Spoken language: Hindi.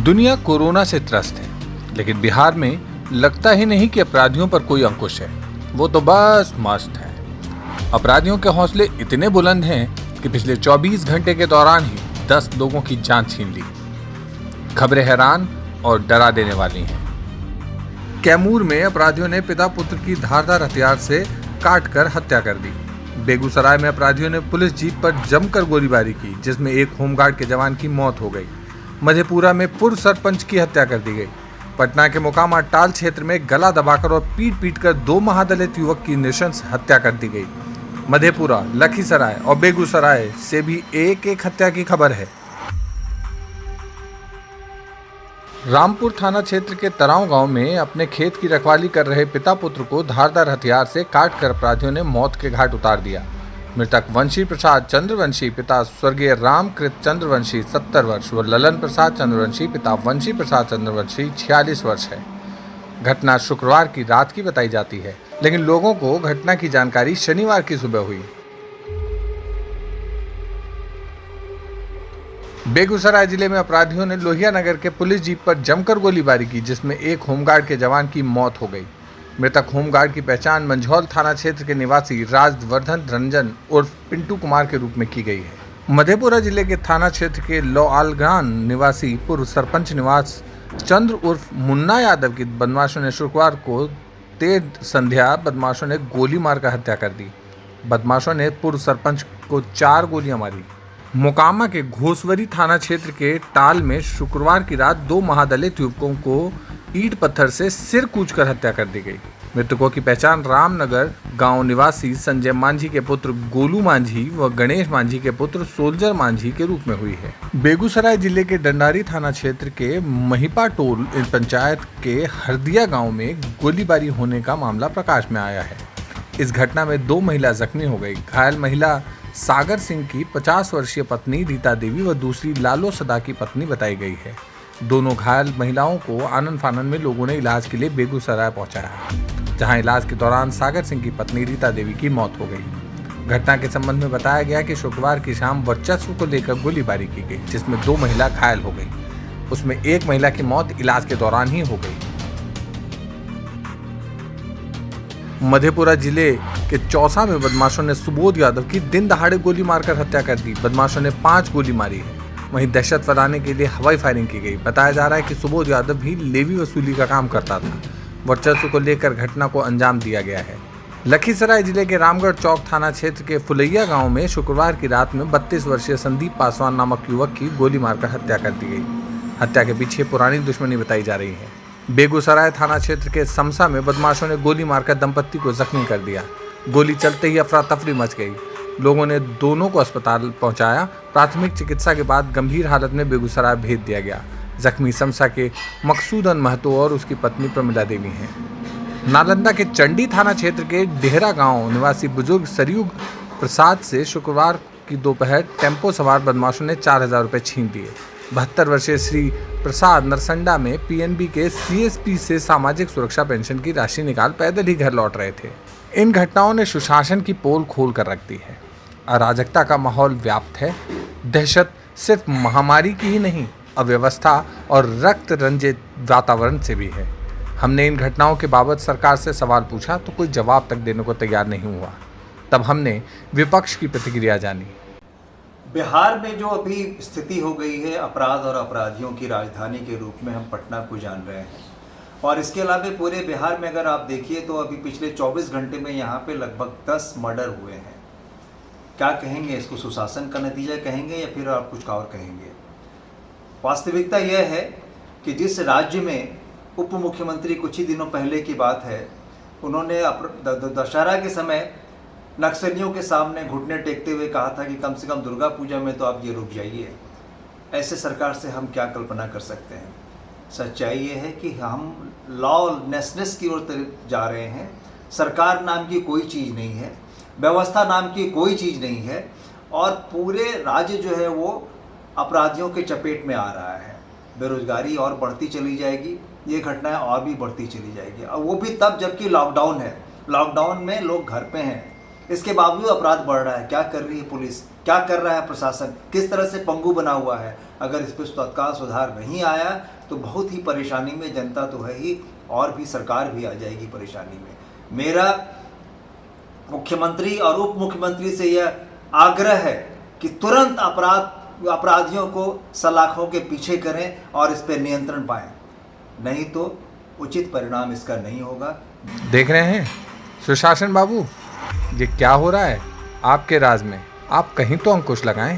दुनिया कोरोना से त्रस्त है, लेकिन बिहार में लगता ही नहीं कि अपराधियों पर कोई अंकुश है। वो तो बस मस्त है। अपराधियों के हौसले इतने बुलंद हैं कि पिछले 24 घंटे के दौरान ही 10 लोगों की जान छीन ली। खबरें हैरान और डरा देने वाली हैं। कैमूर में अपराधियों ने पिता पुत्र की धारदार हथियार से काटकर हत्या कर दी। बेगूसराय में अपराधियों ने पुलिस जीप पर जमकर गोलीबारी की, जिसमें एक होमगार्ड के जवान की मौत हो गई। मधेपुरा में पूर्व सरपंच की हत्या कर दी गई। पटना के मोकामा टाल क्षेत्र में गला दबाकर और पीट कर 2 महादलित युवक की नृशंस हत्या कर दी गई। मधेपुरा, लखीसराय और बेगूसराय से भी एक हत्या की खबर है। रामपुर थाना क्षेत्र के तराव गांव में अपने खेत की रखवाली कर रहे पिता पुत्र को धारदार हथियार से काटकर अपराधियों ने मौत के घाट उतार दिया। मृतक वंशी प्रसाद चंद्रवंशी पिता स्वर्गीय रामकृत चंद्रवंशी 70 वर्ष व ललन प्रसाद चंद्रवंशी पिता वंशी प्रसाद चंद्रवंशी 46 वर्ष है। घटना शुक्रवार की रात की बताई जाती है, लेकिन लोगों को घटना की जानकारी शनिवार की सुबह हुई। बेगूसराय जिले में अपराधियों ने लोहिया नगर के पुलिस जीप पर जमकर गोलीबारी की, जिसमें एक होमगार्ड के जवान की मौत हो गई। मृतक होमगार्ड की पहचान मंझौल थाना क्षेत्र के निवासी राजवर्धन रंजन उर्फ पिंटू कुमार के रूप में की गई है। मधेपुरा जिले के थाना क्षेत्र के लोआलगान निवासी पूर्व सरपंच निवास चंद्र उर्फ मुन्ना यादव की बदमाशों ने शुक्रवार को देर संध्या बदमाशों ने गोली मारकर हत्या कर दी। बदमाशों ने पूर्व सरपंच को 4 गोलियां मारी। मोकामा के घोसवरी थाना क्षेत्र के टाल में शुक्रवार की रात 2 महादलित युवकों को ईंट पत्थर से सिर कूचकर हत्या कर दी गई। मृतकों की पहचान रामनगर गांव निवासी संजय मांझी के पुत्र गोलू मांझी व गणेश मांझी के पुत्र सोल्जर मांझी के रूप में हुई है। बेगूसराय जिले के डंडारी थाना क्षेत्र के महिपा टोल पंचायत के हरदिया गांव में गोलीबारी होने का मामला प्रकाश में आया है। इस घटना में 2 महिला जख्मी हो गई। घायल महिला सागर सिंह की 50 वर्षीय पत्नी रीता देवी व दूसरी लालो सदा की पत्नी बताई गई है। दोनों घायल महिलाओं को आनन फानन में लोगों ने इलाज के लिए बेगूसराय पहुंचाया, जहां इलाज के दौरान सागर सिंह की पत्नी रीता देवी की मौत हो गई। घटना के संबंध में बताया गया कि शुक्रवार की शाम वर्चस्व को लेकर गोलीबारी की गई, जिसमें 2 महिला घायल हो गई। उसमें एक महिला की मौत इलाज के दौरान ही हो गई। मधेपुरा जिले के चौसा में बदमाशों ने सुबोध यादव की दिन दहाड़े गोली मारकर हत्या कर दी। बदमाशों ने 5 गोली मारी है। वहीं दहशत फैलाने के लिए हवाई फायरिंग की गई। बताया जा रहा है कि सुबोध यादव भी लेवी वसूली का काम करता था। वर्चस्व को लेकर घटना को अंजाम दिया गया है। लखीसराय जिले के रामगढ़ चौक थाना क्षेत्र के फुलैया गांव में शुक्रवार की रात में 32 वर्षीय संदीप पासवान नामक युवक की गोली मारकर हत्या कर दी गई। हत्या के पीछे पुरानी दुश्मनी बताई जा रही है। बेगूसराय थाना क्षेत्र के समसा में बदमाशों ने गोली मारकर दंपत्ति को जख्मी कर दिया। गोली चलते ही अफरा तफरी मच गई। लोगों ने दोनों को अस्पताल पहुंचाया। प्राथमिक चिकित्सा के बाद गंभीर हालत में बेगूसराय भेज दिया गया। जख्मी समसा के मकसूदन महतो और उसकी पत्नी प्रमिला देवी हैं। नालंदा के चंडी थाना क्षेत्र के डेहरा गांव निवासी बुजुर्ग सरयुग प्रसाद से शुक्रवार की दोपहर टेम्पो सवार बदमाशों ने 4000 रुपये छीन लिए। 72 वर्षीय श्री प्रसाद नरसंडा में पीएनबी के सीएसपी से सामाजिक सुरक्षा पेंशन की राशि निकाल पैदल ही घर लौट रहे थे। इन घटनाओं ने सुशासन की पोल खोल कर रख दी है। अराजकता का माहौल व्याप्त है। दहशत सिर्फ महामारी की ही नहीं, अव्यवस्था और रक्त रंजित वातावरण से भी है। हमने इन घटनाओं के बाबत सरकार से सवाल पूछा तो कोई जवाब तक देने को तैयार नहीं हुआ। तब हमने विपक्ष की प्रतिक्रिया जानी। बिहार में जो अभी स्थिति हो गई है, अपराध और अपराधियों की राजधानी के रूप में हम पटना को जान रहे हैं। और इसके अलावा पूरे बिहार में अगर आप देखिए तो अभी पिछले 24 घंटे में यहाँ पे लगभग 10 मर्डर हुए हैं। क्या कहेंगे इसको? सुशासन का नतीजा कहेंगे या फिर आप कुछ और कहेंगे? वास्तविकता यह है कि जिस राज्य में उप मुख्यमंत्री कुछ ही दिनों पहले की बात है, उन्होंने दशहरा के समय नक्सलियों के सामने घुटने टेकते हुए कहा था कि कम से कम दुर्गा पूजा में तो आप ये रुक जाइए। ऐसे सरकार से हम क्या कल्पना कर सकते हैं? सच्चाई ये है कि हम लॉलेसनेस की ओर जा रहे हैं। सरकार नाम की कोई चीज़ नहीं है, व्यवस्था नाम की कोई चीज़ नहीं है, और पूरे राज्य जो है वो अपराधियों के चपेट में आ रहा है। बेरोजगारी और बढ़ती चली जाएगी, ये घटनाएं और भी बढ़ती चली जाएगी, और वो भी तब जबकि लॉकडाउन है। लॉकडाउन में लोग घर पे हैं, इसके बावजूद अपराध बढ़ रहा है। क्या कर रही है पुलिस? क्या कर रहा है प्रशासन? किस तरह से पंगु बना हुआ है? अगर इस पर तत्काल सुधार नहीं आया तो बहुत ही परेशानी में जनता तो है ही, और भी सरकार भी आ जाएगी परेशानी में। मेरा मुख्यमंत्री और उप मुख्यमंत्री से यह आग्रह है कि तुरंत अपराधियों को सलाखों के पीछे करें और इस पर नियंत्रण पाएं, नहीं तो उचित परिणाम इसका नहीं होगा। देख रहे हैं सुशासन बाबू, ये क्या हो रहा है आपके राज में? आप कहीं तो अंकुश लगाएं।